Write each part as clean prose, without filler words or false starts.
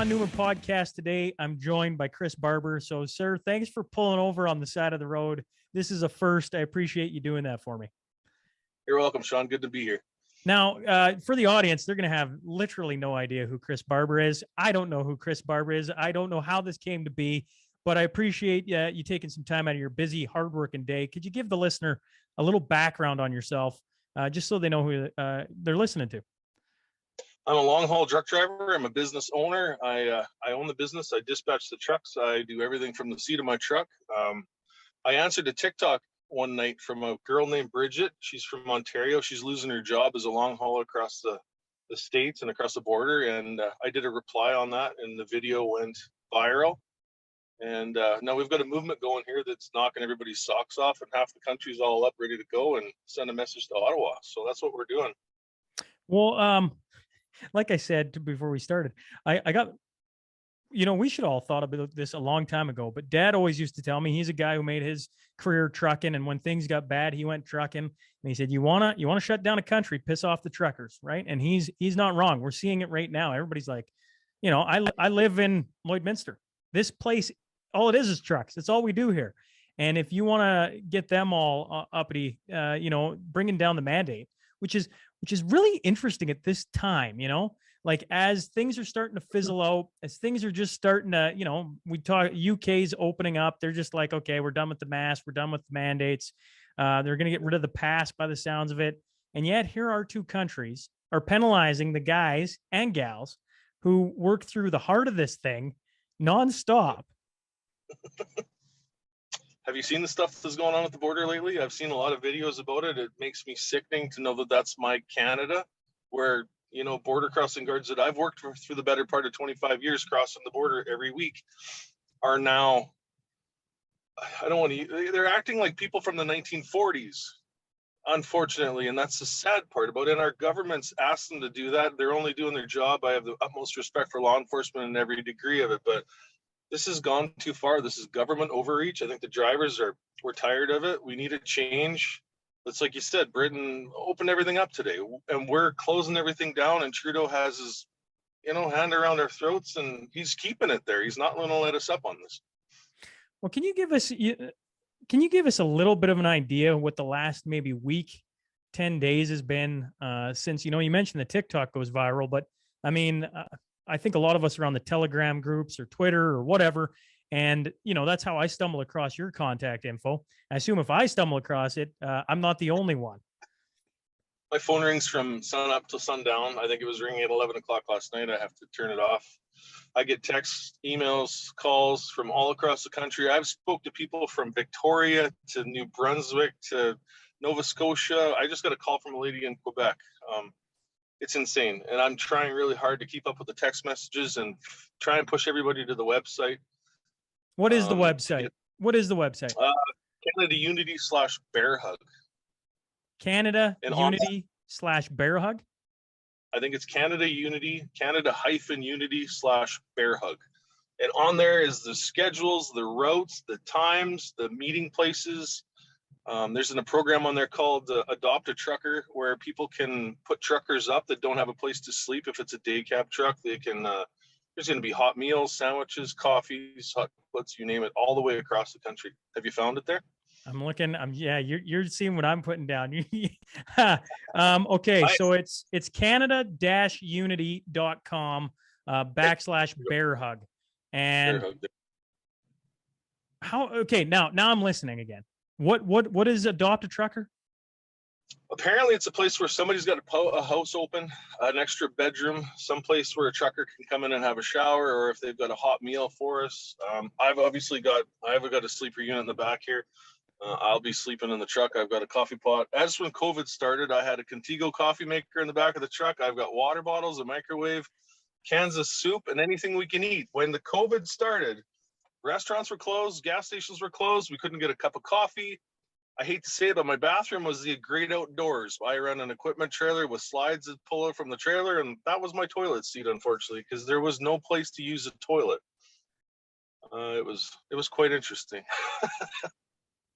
Sean Newman podcast today. I'm joined by Chris Barber. So, sir, thanks for pulling over on the side of the road. This is a first. I appreciate you doing that for me. You're welcome, Sean. Good to be here. Now, for the audience, they're going to have literally no idea who Chris Barber is. I don't know who Chris Barber is. I don't know how this came to be, but I appreciate you taking some time out of your busy, hardworking day. Could you give the listener a little background on yourself, just so they know who they're listening to? I'm a long-haul truck driver. I'm a business owner. I own the business. I dispatch the trucks. I do everything from the seat of my truck. I answered a TikTok one night from a girl named Bridget. She's from Ontario. She's losing her job as a long haul across the states and across the border. And I did a reply on that, and the video went viral. And now we've got a movement going here that's knocking everybody's socks off, and half the country's all up, ready to go and send a message to Ottawa. So that's what we're doing. Well, like I said before we started, I got, we should all thought about this a long time ago, but Dad always used to tell me he's a guy who made his career trucking. And when things got bad, he went trucking, and he said, you want to shut down a country, piss off the truckers. Right. And he's not wrong. We're seeing it right now. Everybody's like, I live in Lloydminster. This place, all it is trucks. That's all we do here. And if you want to get them all uppity, bringing down the mandate, which is really interesting at this time, like as things are starting to fizzle out, as things are just starting to, we talk UK's opening up. They're just like, okay, we're done with the mask. We're done with the mandates. They're going to get rid of the pass by the sounds of it. And yet here our two countries are penalizing the guys and gals who work through the heart of this thing nonstop. Have you seen the stuff that's going on at the border lately? I've seen a lot of videos about it. It makes me sickening to know that that's my Canada, where, border crossing guards that I've worked for through the better part of 25 years crossing the border every week are now, they're acting like people from the 1940s, unfortunately. And that's the sad part about it. And our government's asked them to do that. They're only doing their job. I have the utmost respect for law enforcement in every degree of it, but this has gone too far. This is government overreach. I think the drivers we're tired of it. We need a change. It's like you said, Britain opened everything up today, and we're closing everything down, and Trudeau has his, hand around our throats, and he's keeping it there. He's not going to let us up on this. Well, can you give us a little bit of an idea what the last maybe week, 10 days has been since, you mentioned the TikTok goes viral, but I mean, I think a lot of us are on the Telegram groups or Twitter or whatever. And, that's how I stumble across your contact info. I assume if I stumble across it, I'm not the only one. My phone rings from sun up to sundown. I think it was ringing at 11 o'clock last night. I have to turn it off. I get texts, emails, calls from all across the country. I've spoke to people from Victoria to New Brunswick to Nova Scotia. I just got a call from a lady in Quebec. It's insane. And I'm trying really hard to keep up with the text messages and try and push everybody to the website. What is the website? What is the website? Canada Unity /Bearhug. Canada Unity /Bearhug? I think it's Canada Unity, Canada-Unity /Bearhug. And on there is the schedules, the routes, the times, the meeting places. There's a program on there called Adopt a Trucker, where people can put truckers up that don't have a place to sleep. If it's a day cab truck, they can, there's going to be hot meals, sandwiches, coffees, hot puts, you name it, all the way across the country. Have you found it there? I'm looking. You're seeing what I'm putting down. Okay. So it's canada-unity.com /Bearhug. And now I'm listening again. What is Adopt a Trucker? Apparently it's a place where somebody's got a house open, an extra bedroom, someplace where a trucker can come in and have a shower, or if they've got a hot meal for us. I've got a sleeper unit in the back here. I'll be sleeping in the truck. I've got a coffee pot. As when COVID started, I had a Contigo coffee maker in the back of the truck. I've got water bottles, a microwave, cans of soup, and anything we can eat. When the COVID started, restaurants were closed, gas stations were closed. We couldn't get a cup of coffee. I hate to say it, but my bathroom was the great outdoors. I ran an equipment trailer with slides that pull out from the trailer, and that was my toilet seat, unfortunately, because there was no place to use a toilet. It was quite interesting.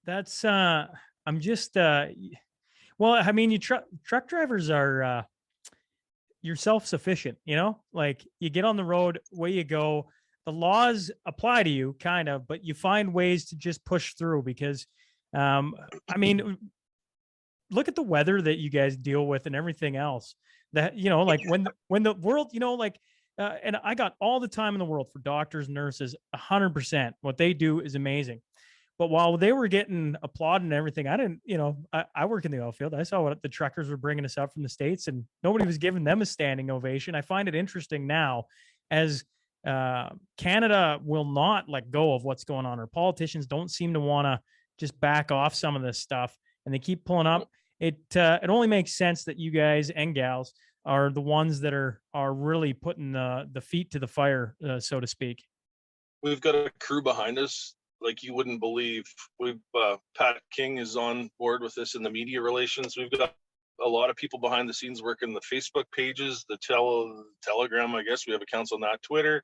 That's I'm just well, I mean, truck drivers are you're self-sufficient, you know, like you get on the road, away you go. The laws apply to you kind of, but you find ways to just push through because, I mean, look at the weather that you guys deal with and everything else that, you know, like when the world, you know, like, and I got all the time in the world for doctors, nurses, 100%. What they do is amazing. But while they were getting applauded and everything, I didn't, you know, I work in the oil field. I saw what the truckers were bringing us up from the States and nobody was giving them a standing ovation. I find it interesting now as Canada will not let go of what's going on. Our politicians don't seem to want to just back off some of this stuff and they keep pulling up. It only makes sense that you guys and gals are the ones that are really putting the feet to the fire, so to speak. We've got a crew behind us like you wouldn't believe. We've Pat King is on board with this in the media relations. We've got a lot of people behind the scenes working the Facebook pages, the Telegram. I guess we have accounts on that, Twitter.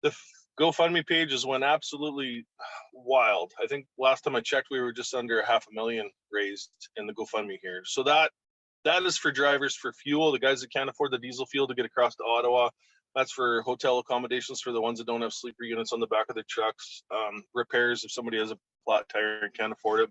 The GoFundMe pages went absolutely wild. I think last time I checked, we were just under $500,000 raised in the GoFundMe here. So that is for drivers for fuel, the guys that can't afford the diesel fuel to get across to Ottawa. That's for hotel accommodations for the ones that don't have sleeper units on the back of their trucks. Repairs if somebody has a flat tire and can't afford it.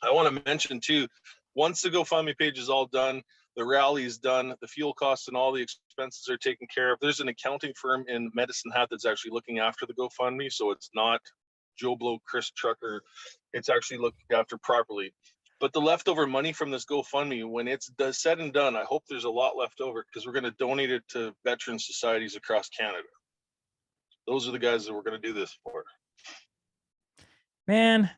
I want to mention too, once the GoFundMe page is all done, the rally is done, the fuel costs and all the expenses are taken care of. There's an accounting firm in Medicine Hat that's actually looking after the GoFundMe. So it's not Joe Blow, Chris Trucker. It's actually looked after properly. But the leftover money from this GoFundMe, when it's said and done, I hope there's a lot left over because we're going to donate it to veteran societies across Canada. Those are the guys that we're going to do this for. Man,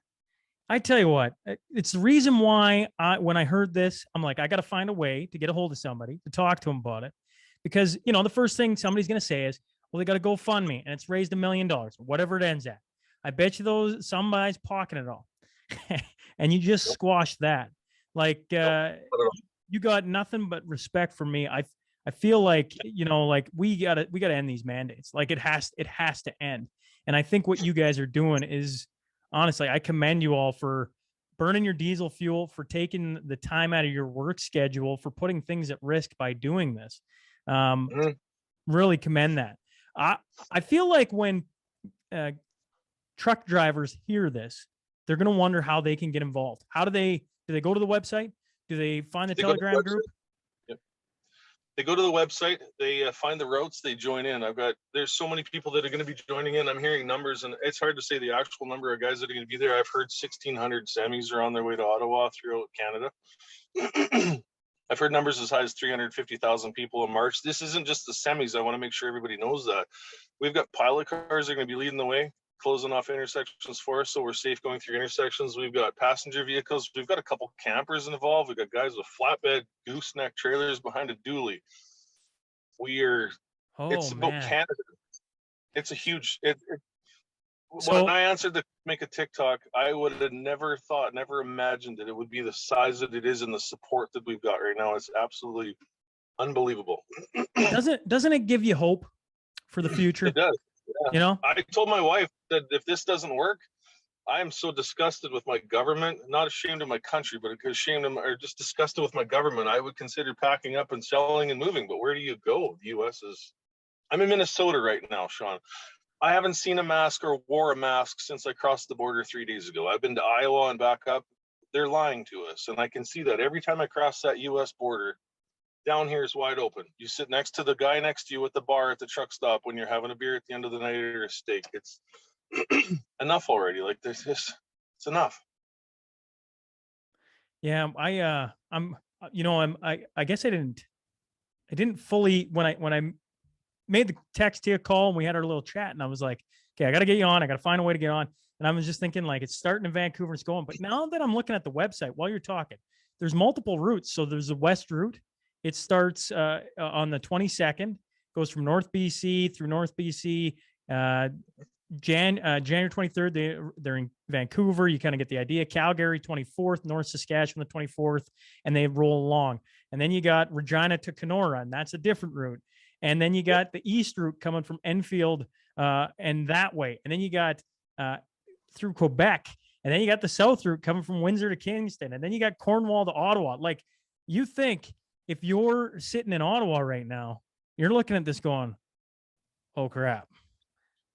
I tell you what, it's the reason why when I heard this, I'm like, I got to find a way to get a hold of somebody to talk to them about it. Because, you know, the first thing somebody's going to say is, well, they got to GoFundMe and it's raised $1 million, whatever it ends at. I bet you somebody's pocketing it all. And you just squash that. Like, you got nothing but respect for me. I feel like, you know, like we gotta end these mandates. Like it has to end. And I think what you guys are doing is, honestly, I commend you all for burning your diesel fuel, for taking the time out of your work schedule, for putting things at risk by doing this. Really commend that. I feel like when truck drivers hear this, they're going to wonder how they can get involved. How do they go to the website? Do they find the Telegram group? Yep. They go to the website, they find the routes, they join in. There's so many people that are going to be joining in. I'm hearing numbers and it's hard to say the actual number of guys that are going to be there. I've heard 1,600 semis are on their way to Ottawa throughout Canada. I've heard numbers as high as 350,000 people in March. This isn't just the semis. I want to make sure everybody knows that. We've got pilot cars that are going to be leading the way, closing off intersections for us so we're safe going through intersections. We've got passenger vehicles. We've got a couple campers involved. We've got guys with flatbed gooseneck trailers behind a dually. It's about Canada. It's a huge, when I answered to make a TikTok, I would have never imagined that it would be the size that it is and the support that we've got right now. It's absolutely unbelievable. Doesn't it give you hope for the future? It does. Yeah. You know, I told my wife that if this doesn't work, I am so disgusted with my government, not ashamed of my country, but just disgusted with my government. I would consider packing up and selling and moving. But where do you go? The U.S. I'm in Minnesota right now, Sean. I haven't seen a mask or wore a mask since I crossed the border 3 days ago. I've been to Iowa and back up. They're lying to us. And I can see that every time I cross that U.S. border. Down here is wide open. You sit next to the guy next to you at the bar at the truck stop when you're having a beer at the end of the night or a steak. It's enough already. Like it's enough. Yeah, I guess I didn't fully when I made the text to you call and we had our little chat and I was like, okay, I got to get you on. I got to find a way to get on. And I was just thinking like it's starting in Vancouver, it's going. But now that I'm looking at the website while you're talking, there's multiple routes. So there's the West route. It starts on the 22nd, goes from North BC through North BC. January 23rd, they're in Vancouver. You kind of get the idea. Calgary 24th, North Saskatchewan the 24th, and they roll along. And then you got Regina to Kenora, and that's a different route. And then you got the East route coming from Enfield and that way. And then you got through Quebec. And then you got the South route coming from Windsor to Kingston. And then you got Cornwall to Ottawa. Like you think if you're sitting in Ottawa right now, you're looking at this going, oh crap.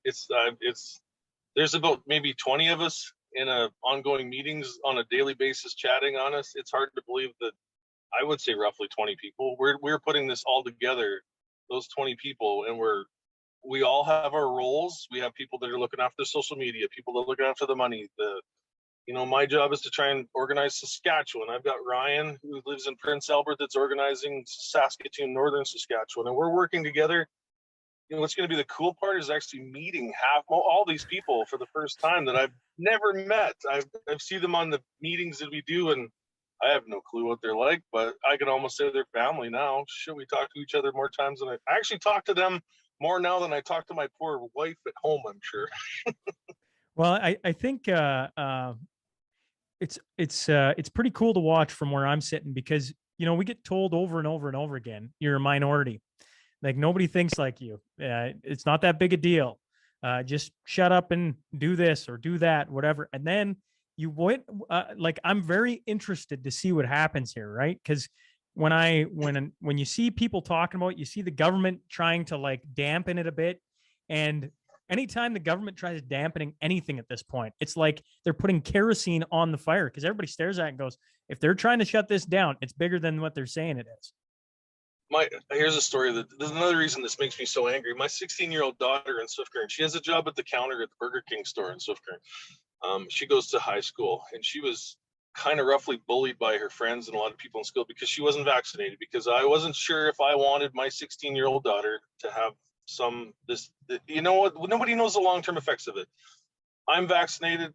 It's there's about maybe 20 of us in ongoing meetings on a daily basis chatting on us. It's hard to believe that I would say roughly 20 people. We're putting this all together, those 20 people, and we all have our roles. We have people that are looking after social media, people that are looking after the money. My job is to try and organize Saskatchewan. I've got Ryan, who lives in Prince Albert, that's organizing Saskatoon, Northern Saskatchewan, and we're working together. What's going to be the cool part is actually meeting all these people for the first time that I've never met. I've seen them on the meetings that we do, and I have no clue what they're like, but I can almost say they're family now. Should we talk to each other more times than I actually talk to them more now than I talk to my poor wife at home, I'm sure. Well, I think it's pretty cool to watch from where I'm sitting, because we get told over and over and over again, you're a minority. Like, nobody thinks like you. It's not that big a deal. Just shut up and do this or do that, whatever. And then you went, I'm very interested to see what happens here, right? Because when you see people talking about it, you see the government trying to like dampen it a bit. And anytime the government tries dampening anything at this point, it's like they're putting kerosene on the fire, because everybody stares at it and goes, if they're trying to shut this down, it's bigger than what they're saying it is. Here's a story there's another reason this makes me so angry. My 16-year-old daughter in Swift Current, she has a job at the counter at the Burger King store in Swift Current. She goes to high school, and she was kind of roughly bullied by her friends and a lot of people in school because she wasn't vaccinated, because I wasn't sure if I wanted my 16-year-old daughter to have nobody knows the long-term effects of it. I'm vaccinated.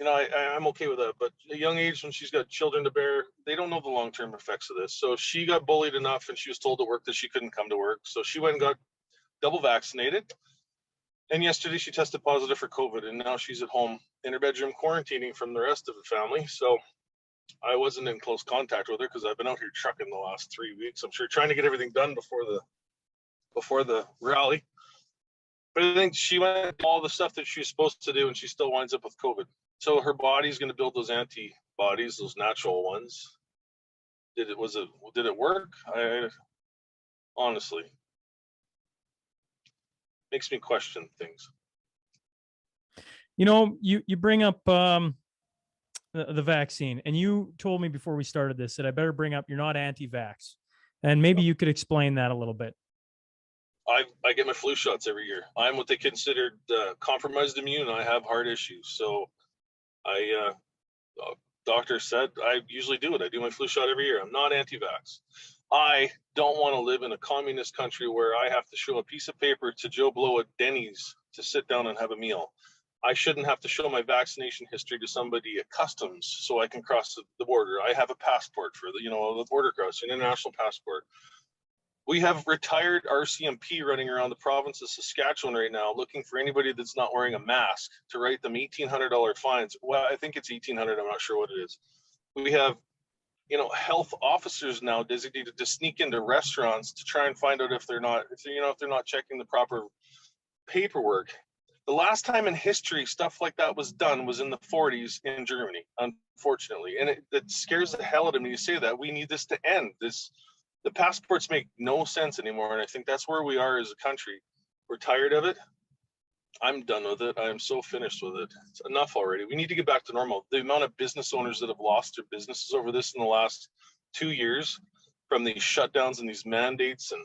I'm okay with that, but at a young age, when she's got children to bear, they don't know the long-term effects of this. So she got bullied enough, and she was told at work that she couldn't come to work. So she went and got double vaccinated. And yesterday she tested positive for COVID, and now she's at home in her bedroom quarantining from the rest of the family. So I wasn't in close contact with her because I've been out here trucking the last 3 weeks. I'm sure trying to get everything done before the rally. But I think she went all the stuff that she was supposed to do, and she still winds up with COVID. So her body's going to build those antibodies, those natural ones. Did it work? Honestly, makes me question things. You bring up the vaccine, and you told me before we started this that I better bring up you're not anti-vax, and maybe you could explain that a little bit. I get my flu shots every year. I'm what they considered compromised immune. I have heart issues, so doctor said I usually do it. I do my flu shot every year. I'm not anti-vax. I don't want to live in a communist country where I have to show a piece of paper to Joe Blow at Denny's to sit down and have a meal. I shouldn't have to show my vaccination history to somebody at customs so I can cross the border. I have a passport for the border crossing, international passport. We have retired RCMP running around the province of Saskatchewan right now looking for anybody that's not wearing a mask to write them $1,800 fines. Well, I think it's $1,800. I'm not sure what it is. We have, health officers now designated to sneak into restaurants to try and find out if they're not checking the proper paperwork. The last time in history stuff like that was done was in the 40s in Germany, unfortunately. And it scares the hell out of me to say that. We need this to end. The passports make no sense anymore, and I think that's where we are as a country. We're tired of it. I'm done with it. I am so finished with it. It's enough already. We need to get back to normal. The amount of business owners that have lost their businesses over this in the last 2 years from these shutdowns and these mandates, and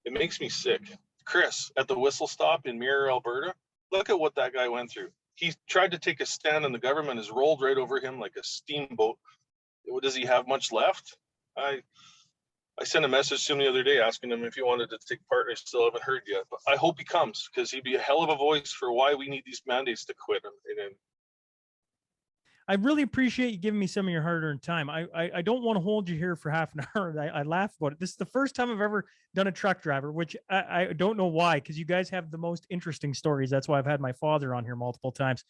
it makes me sick. Chris, at the whistle stop in Mirror, Alberta, look at what that guy went through. He tried to take a stand, and the government has rolled right over him like a steamboat. Does he have much left? I sent a message to him the other day asking him if he wanted to take part. I still haven't heard yet, but I hope he comes, because he'd be a hell of a voice for why we need these mandates to quit. And I really appreciate you giving me some of your hard-earned time. I don't want to hold you here for half an hour. I laugh about it. This is the first time I've ever done a truck driver, which I don't know why, because you guys have the most interesting stories. That's why I've had my father on here multiple times.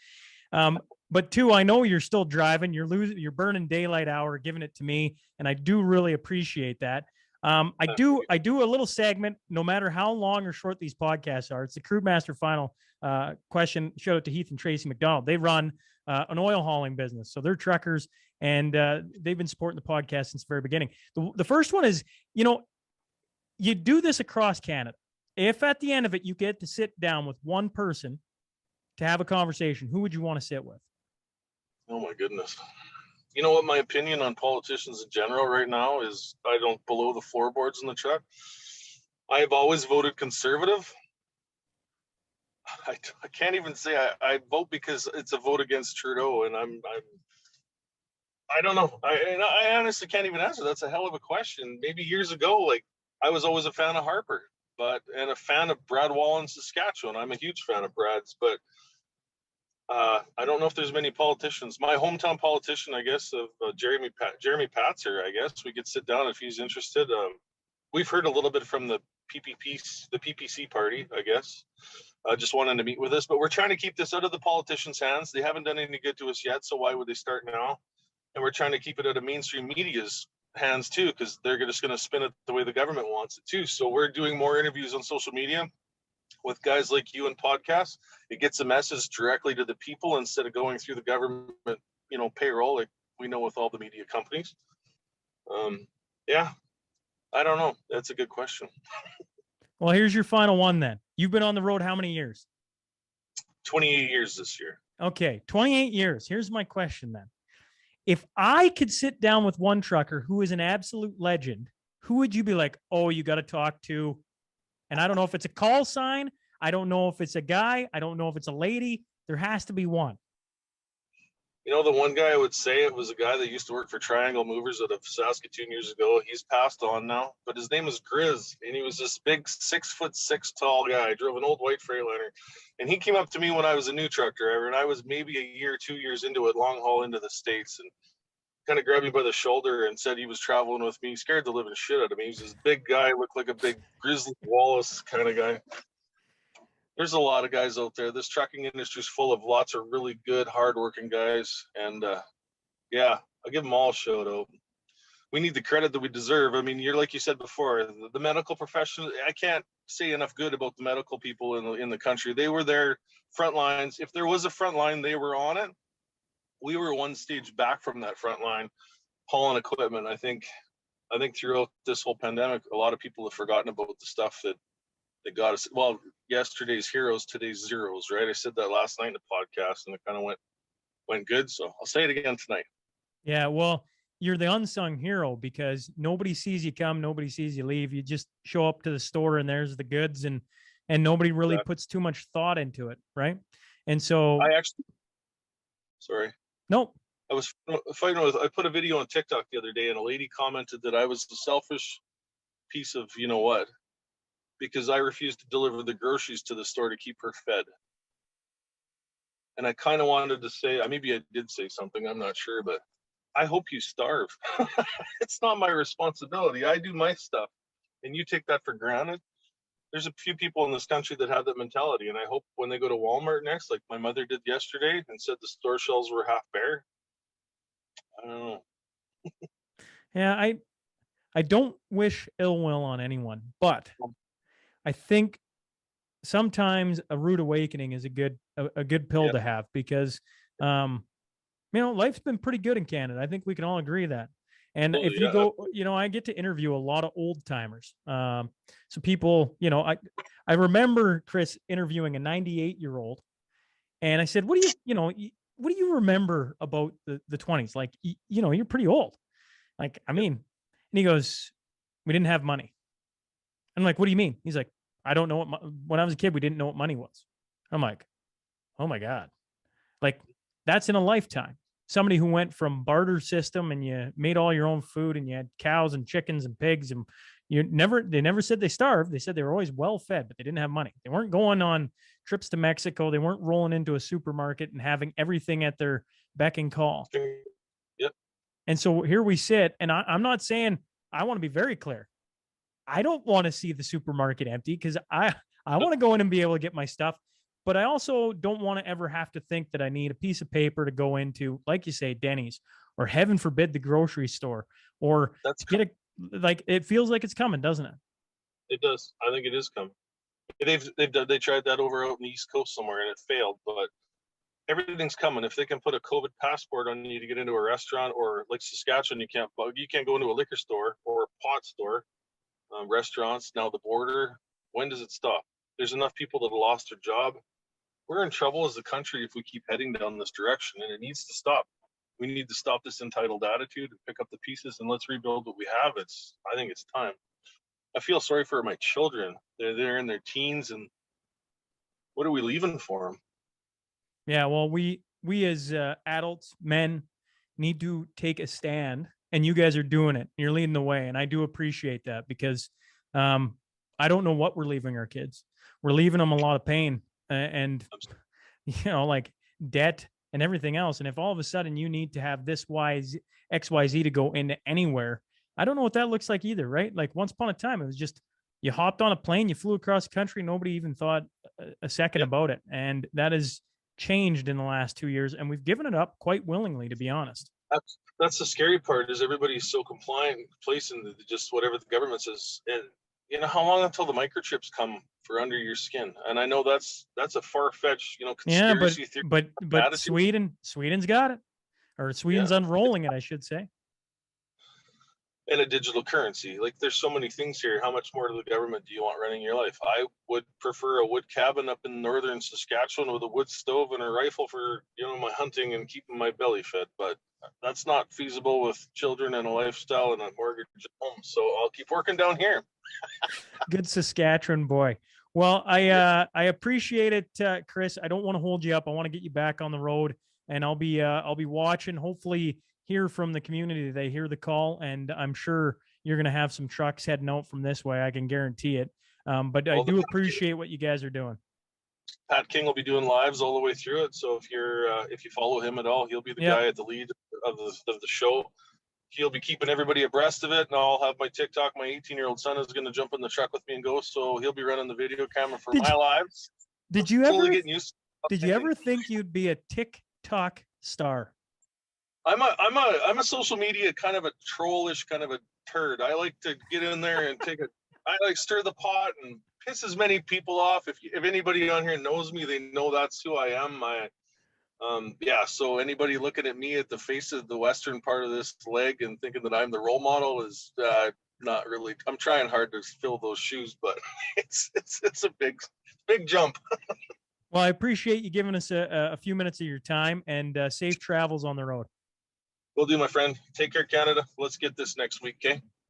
But two, I know you're still driving. You're burning daylight hour, giving it to me, and I do really appreciate that. I do a little segment, no matter how long or short these podcasts are. It's the Crewmaster Final question. Shout out to Heath and Tracy McDonald. They run an oil hauling business. So they're truckers, and they've been supporting the podcast since the very beginning. The first one is, you do this across Canada. If at the end of it, you get to sit down with one person to have a conversation, who would you want to sit with? Oh my goodness. You know what my opinion on politicians in general right now is? I don't below the floorboards in the truck. I have always voted conservative. I can't even say I vote because it's a vote against Trudeau, and I don't know. I honestly can't even answer. That's a hell of a question. Maybe years ago, like, I was always a fan of Harper, and a fan of Brad Wall in Saskatchewan. I'm a huge fan of Brad's, but I don't know if there's many politicians. My hometown politician, I guess, of Jeremy Patzer. I guess we could sit down if he's interested. We've heard a little bit from the PPC party, I guess, just wanting to meet with us. But we're trying to keep this out of the politicians' hands. They haven't done any good to us yet, so why would they start now? And we're trying to keep it out of mainstream media's hands too, because they're just going to spin it the way the government wants it too. So we're doing more interviews on social media with guys like you and podcasts. It gets a message directly to the people instead of going through the government, payroll, like we know with all the media companies. Yeah, I don't know. That's a good question. Well, here's your final one then. You've been on the road how many years? 28 years this year. Okay, 28 years. Here's my question then. If I could sit down with one trucker who is an absolute legend, who would you be like, oh, you got to talk to? And I don't know if it's a call sign. I don't know if it's a guy. I don't know if it's a lady. There has to be one. The one guy I would say, it was a guy that used to work for Triangle Movers out of Saskatoon years ago. He's passed on now, but his name was Grizz, and he was this big 6'6" tall guy. Drove an old white Freightliner, and he came up to me when I was a new truck driver, and I was maybe a year, 2 years into it, long haul into the States, and kind of grabbed me by the shoulder and said he was traveling with me. He scared the living shit out of me. He was this big guy, looked like a big Grizzly Wallace kind of guy. There's a lot of guys out there. This trucking industry is full of lots of really good, hardworking guys. And yeah, I'll give them all a shout out. We need the credit that we deserve. I mean, like you said before, the medical profession, I can't say enough good about the medical people in the country. They were their front lines. If there was a front line, they were on it. We were one stage back from that front line, hauling equipment. I think throughout this whole pandemic, a lot of people have forgotten about the stuff that got us. Well, yesterday's heroes, today's zeros, right? I said that last night in the podcast, and it kind of went good. So I'll say it again tonight. Yeah, well, you're the unsung hero because nobody sees you come, nobody sees you leave. You just show up to the store and there's the goods, and nobody really puts too much thought into it, right? And so sorry. Nope. I was fighting with. I put a video on TikTok the other day, and a lady commented that I was a selfish piece of what, because I refused to deliver the groceries to the store to keep her fed. And I kind of wanted to say, maybe I did say something, I'm not sure, but I hope you starve. It's not my responsibility. I do my stuff, and you take that for granted. There's a few people in this country that have that mentality, and I hope when they go to Walmart next, like my mother did yesterday, and said the store shelves were half bare. I don't know. Yeah, I don't wish ill will on anyone, but I think sometimes a rude awakening is a good pill to have, because life's been pretty good in Canada. I think we can all agree that. And if you go, I get to interview a lot of old timers. So people, I remember Chris interviewing a 98-year-old, and I said, what do you remember about the 20s? Like, you're pretty old. Like, I mean, and he goes, we didn't have money. I'm like, what do you mean? He's like, I don't know when I was a kid, we didn't know what money was. I'm like, oh my God. Like, that's in a lifetime. Somebody who went from barter system, and you made all your own food, and you had cows and chickens and pigs, and they never said they starved. They said they were always well fed, but they didn't have money. They weren't going on trips to Mexico. They weren't rolling into a supermarket and having everything at their beck and call. Yep. And so here we sit, and I'm not saying, I want to be very clear. I don't want to see the supermarket empty, because I want to go in and be able to get my stuff. But I also don't want to ever have to think that I need a piece of paper to go into, like you say, Denny's, or heaven forbid, the grocery store, or it feels like it's coming, doesn't it? It does. I think it is coming. They tried that over out in the East Coast somewhere, and it failed. But everything's coming. If they can put a COVID passport on you to get into a restaurant, or like Saskatchewan, you can't go into a liquor store or a pot store, restaurants, now the border. When does it stop? There's enough people that have lost their job. We're in trouble as a country if we keep heading down this direction, and it needs to stop. We need to stop this entitled attitude and pick up the pieces, and let's rebuild what we have. I think it's time. I feel sorry for my children. They're in their teens, and what are we leaving for them? Yeah, well, we as adults, men, need to take a stand, and you guys are doing it. You're leading the way, and I do appreciate that because I don't know what we're leaving our kids. We're leaving them a lot of pain and like debt and everything else. And if all of a sudden you need to have this XYZ to go into anywhere, I don't know what that looks like either, right? Like once upon a time, it was just you hopped on a plane, you flew across the country, nobody even thought a second about it, and that has changed in the last 2 years, and we've given it up quite willingly, to be honest. That's the scary part, is everybody's so compliant and placing just whatever the government says. And how long until the microchips come for under your skin? And I know that's a far-fetched, conspiracy theory. But Sweden's got it, or Sweden's unrolling it, I should say. And a digital currency. Like, there's so many things here. How much more to the government do you want running your life? I would prefer a wood cabin up in northern Saskatchewan with a wood stove and a rifle for, my hunting and keeping my belly fed. But that's not feasible with children and a lifestyle and a mortgage at home. So I'll keep working down here. Good Saskatchewan boy. Well, I appreciate it, Chris. I don't want to hold you up. I want to get you back on the road, and I'll be watching. Hopefully, hear from the community. They hear the call, and I'm sure you're going to have some trucks heading out from this way. I can guarantee it. But I do appreciate what you guys are doing. Pat King will be doing lives all the way through it. So if you follow him at all, he'll be the guy at the lead of the show. He'll be keeping everybody abreast of it, and I'll have my TikTok. My 18-year-old son is going to jump in the truck with me and go. So he'll be running the video camera for my lives. Did you ever think you'd be a TikTok star? I'm a social media kind of a trollish kind of a turd. I like to get in there and I like stir the pot and piss as many people off. If anybody on here knows me, they know that's who I am. So anybody looking at me at the face of the western part of this leg and thinking that I'm the role model is not really. I'm trying hard to fill those shoes, but it's a big jump. Well, I appreciate you giving us a few minutes of your time, and safe travels on the road. Will do, my friend. Take care, Canada. Let's get this next week, okay?